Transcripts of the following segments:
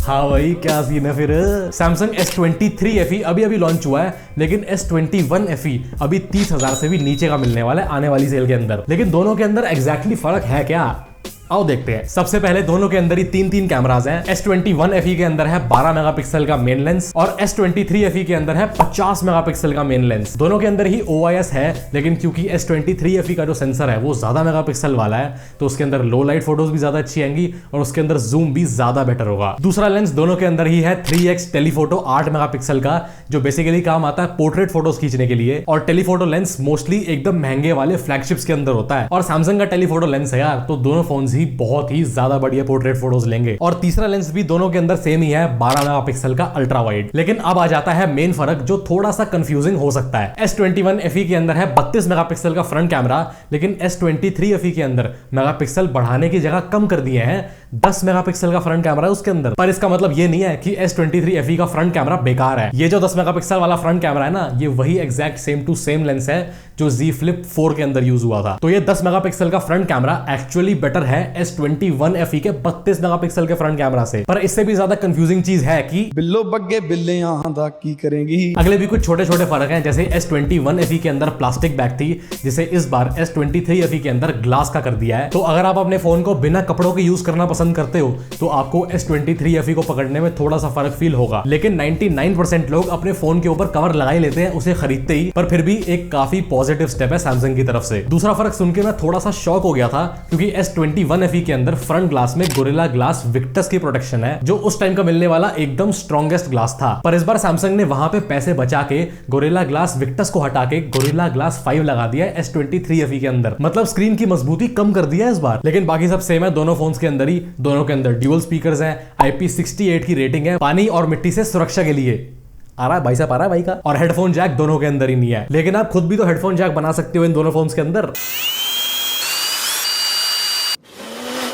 हाँ भाई, क्या सीन है फिर। सैमसंग S23 FE अभी अभी लॉन्च हुआ है, लेकिन S21 FE अभी 30,000 से भी नीचे का मिलने वाला है आने वाली सेल के अंदर। लेकिन दोनों के अंदर एग्जैक्टली फर्क है क्या, आओ देखते हैं। सबसे पहले दोनों के अंदर ही तीन कैमरास हैं। S21 FE के अंदर है 12 मेगापिक्सल का मेन लेंस और S23 FE के अंदर है 50 मेगापिक्सल का मेन लेंस। दोनों के अंदर ही OIS है, लेकिन क्योंकि S23 FE का जो सेंसर है वो ज्यादा मेगापिक्सल वाला है, तो उसके अंदर लो लाइट फोटोज भी ज्यादा अच्छी आएंगी और उसके अंदर जूम भी ज्यादा बेटर होगा। दूसरा लेंस दोनों के अंदर ही है 3x टेलीफोटो 8 मेगापिक्सल का, जो बेसिकली काम आता है पोर्ट्रेट फोटोज खींचने के लिए। और टेलीफोटो लेंस मोस्टली एकदम महंगे वाले फ्लैगशिप्स के अंदर होता है, और सैमसंग का टेलीफोटो लेंस है यार, तो दोनों फोन ही बहुत ही ज्यादा बढ़िया पोर्ट्रेट फोटोज लेंगे। और तीसरा लेंस भी दोनों के अंदर सेम ही है, 12 मेगापिक्सल का अल्ट्रा वाइड। लेकिन अब आ जाता है मेन फर्क जो थोड़ा सा कंफ्यूजिंग हो सकता है। S21 FE के अंदर है 32 मेगापिक्सल का फ्रंट कैमरा, लेकिन S23 FE के अंदर मेगापिक्सल बढ़ाने की जगह कम कर दिए हैं, 10 मेगापिक्सल का फ्रंट कैमरा है उसके अंदर। पर इसका मतलब ये नहीं है कि S23 FE का फ्रंट कैमरा बेकार है। ये जो 10 मेगापिक्सल वाला फ्रंट कैमरा है ना, ये वही exact same to same lens है जो Z Flip 4 के अंदर यूज हुआ था। तो ये 10 मेगापिक्सल का फ्रंट कैमरा एक्चुअली बेटर है S21 FE के 32 मेगापिक्सल के फ्रंट कैमरा से। पर इससे भी ज्यादा कंफ्यूजिंग चीज है कि बिल्लो बग्गे बिल्ले आंधा की करेंगी। अगले भी कुछ छोटे छोटे फर्क हैं, जैसे S21 FE के अंदर प्लास्टिक बैक थी, जिसे इस बार S23 FE के अंदर ग्लास का कर दिया है। तो अगर आप अपने फोन को बिना कपड़ों के यूज करना पसंद करते हो तो आपको S23 FE को पकड़ने में थोड़ा सा फर्क फील होगा। लेकिन 99% लोग अपने फोन के ऊपर कवर लगा ही लेते हैं उसे खरीदते ही। पर फिर भी एक काफी पॉजिटिव स्टेप है सैमसंग की तरफ से। दूसरा फर्क सुन के मैं थोड़ा सा शॉक हो गया था, क्योंकि S21 FE के अंदर फ्रंट ग्लास में गोरिल्ला ग्लास विक्टस की प्रोटेक्शन है, जो उस टाइम का मिलने वाला एकदम स्ट्रॉन्गेस्ट ग्लास था। पर इस बार सैमसंग ने वहां पे पैसे बचा के गोरिल्ला ग्लास विक्टस को हटा के गोरिल्ला ग्लास 5 लगा दिया है S23 FE के अंदर। मतलब स्क्रीन की मजबूती कम कर दिया है इस बार। लेकिन बाकी सब सेम है दोनों फोन्स के अंदर ही। दोनों के अंदर ड्यूअल स्पीकर्स हैं, IP68 की रेटिंग है, पानी और मिट्टी से सुरक्षा के लिए। आ रहा है भाई साहब, आ रहा है भाई का। और हेडफोन जैक दोनों के अंदर ही नहीं है, लेकिन आप खुद भी तो हेडफोन जैक बना सकते हो इन दोनों फोन्स के अंदर।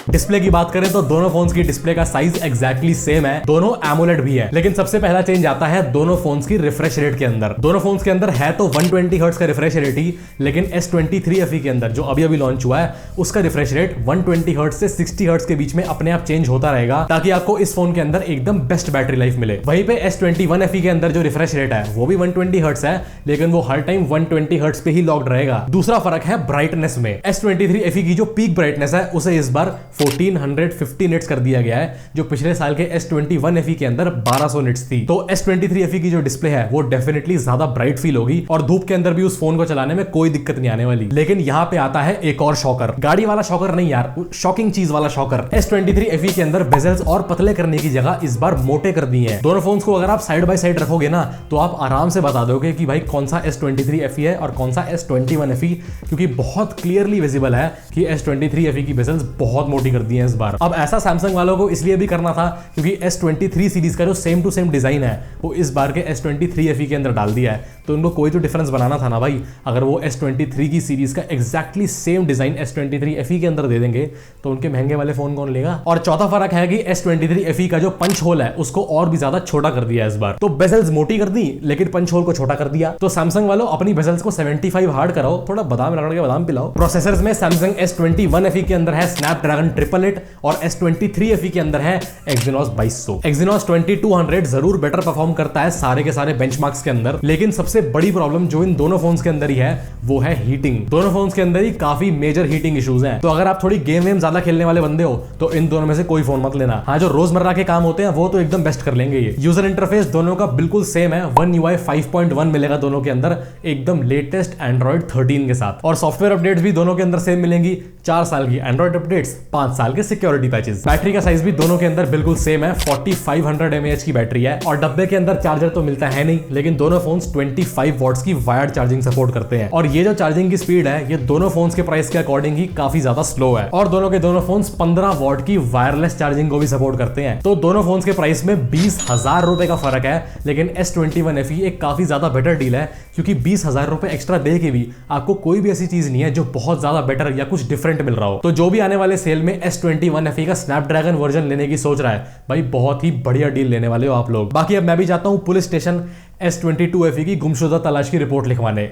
डिस्प्ले की बात करें तो दोनों फोन्स की डिस्प्ले का साइज एग्जैक्टली सेम है, दोनों एमोलेड भी है। लेकिन सबसे पहला चेंज आता है दोनों फोन्स की रिफ्रेश रेट के अंदर। दोनों फोन्स के अंदर है तो 120 हर्ट्ज का रिफ्रेश रेट ही, लेकिन S23 FE के अंदर जो अभी अभी लॉन्च हुआ है उसका रिफ्रेश रेट 120 हर्ट्ज से 60 हर्ट्ज के बीच में अपने आप चेंज होता रहेगा, ताकि आपको इस फोन के अंदर एकदम बेस्ट बैटरी लाइफ मिले। वहीं पे S21 FE के अंदर जो रिफ्रेश रेट है वो भी 120 हर्ट्ज है, लेकिन वो हर टाइम 120 हर्ट्ज पे ही लॉक्ड रहेगा। दूसरा फर्क है ब्राइटनेस में। S23 FE की जो पीक ब्राइटनेस है उसे इस बार 1450 निट्स कर दिया गया है, जो पिछले साल के S21 FE के अंदर 1200 निट्स थी। तो S23 FE की जो डिस्प्ले है वो डेफिनेटली ज्यादा ब्राइट फील होगी, और धूप के अंदर भी उस फोन को चलाने में कोई दिक्कत नहीं आने वाली। लेकिन यहाँ पे आता है एक और शॉकर, गाड़ी वाला शॉकर नहीं यार, शॉकिंग चीज वाला शॉकर। S23 FE के अंदर बेजल्स और पतले करने की जगह इस बार मोटे कर दिए हैं। दोनों फोन्स को अगर आप साइड बाय साइड रखोगे ना, तो आप आराम से बता दोगे कि भाई कौन सा S23 FE है और कौन सा S21 FE, क्योंकि बहुत क्लियरली विजिबल है कि S23 FE की बेजल्स बहुत मोटी कर दी है इस बार। अब ऐसा सैमसंग वालों को इसलिए भी करना था क्योंकि S23 सीरीज का जो सेम टू सेम डिजाइन है वो इस बार के S23 FE के अंदर डाल दिया है, तो उनको कोई तो डिफरेंस बनाना था ना भाई। अगर वो S23 की सीरीज का exactly same design S23 FE के अंदर दे देंगे तो उनके महंगे वाले फोन कौन लेगा। और चौथा फर्क है कि S23 FE का जो पंच होल है उसको और भी ज्यादा छोटा कर दिया इस बार। तो बेजल्स मोटी कर दी लेकिन पंच होल को छोटा कर दिया। तो सैमसंग वालों अपनी बेजल्स को 75 हार्ड कराओ, थोड़ा बादाम रगड़ के बादाम पिलाओ। प्रोसेसर्स में सैमसंग S21 FE के अंदर है स्नैपड्रैगन 888 और S23 FE के अंदर है Exynos 2200। Exynos 2200 जरूर बेटर परफॉर्म करता है सारे के सारे बेंचमार्क्स के अंदर, लेकिन सबसे बड़ी प्रॉब्लम जो इन दोनों फोन्स के अंदर ही है वो है हीटिंग। दोनों फोन्स के अंदर ही काफी मेजर हीटिंग इश्यूज हैं। तो अगर आप थोड़ी गेम वेम ज्यादा खेलने वाले बंदे हो तो इन दोनों में से कोई फोन मत लेना। हाँ, जो रोजमर्रा के काम होते हैं वो तो एकदम बेस्ट कर लेंगे ये। यूजर इंटरफेस दोनों का बिल्कुल सेम है, One UI 5.1 मिलेगा दोनों के अंदर, एकदम लेटेस्ट Android 13 के साथ। और सॉफ्टवेयर अपडेट्स भी दोनों के अंदर सेम मिलेंगी, 4 साल की Android अपडेट्स, 5 साल के सिक्योरिटी पैचेस। बैटरी का साइज भी दोनों के अंदर बिल्कुल सेम है, 4500 mAh की बैटरी है। और डब्बे के अंदर चार्जर तो मिलता है नहीं, लेकिन दोनों फोन्स 25 वॉट्स की वायर्ड चार्जिंग सपोर्ट करते हैं। और ये जो चार्जिंग की स्पीड है ये दोनों फोन्स के प्राइस के अकॉर्डिंग ही काफी ज्यादा स्लो है। और दोनों के दोनों फोन्स 15 वॉट की वायरलेस चार्जिंग को भी सपोर्ट करते हैं। तो दोनों फोन्स के प्राइस में 20,000 रुपए का फर्क है, लेकिन S21 FE एक काफी ज्यादा बेटर डील है, क्योंकि 20,000 रुपए एक्स्ट्रा दे के भी आपको कोई भी ऐसी चीज नहीं है जो बहुत ज्यादा बेटर या कुछ डिफरेंट मिल रहा हो। तो जो भी आने वाले सेल में S21 FE का स्नैपड्रैगन वर्जन लेने की सोच रहा है भाई, बहुत ही बढ़िया डील लेने वाले हो आप लोग। बाकी अब मैं भी जाता हूं पुलिस स्टेशन S22 FE की गुमशुदा तलाश की रिपोर्ट लिखवाने।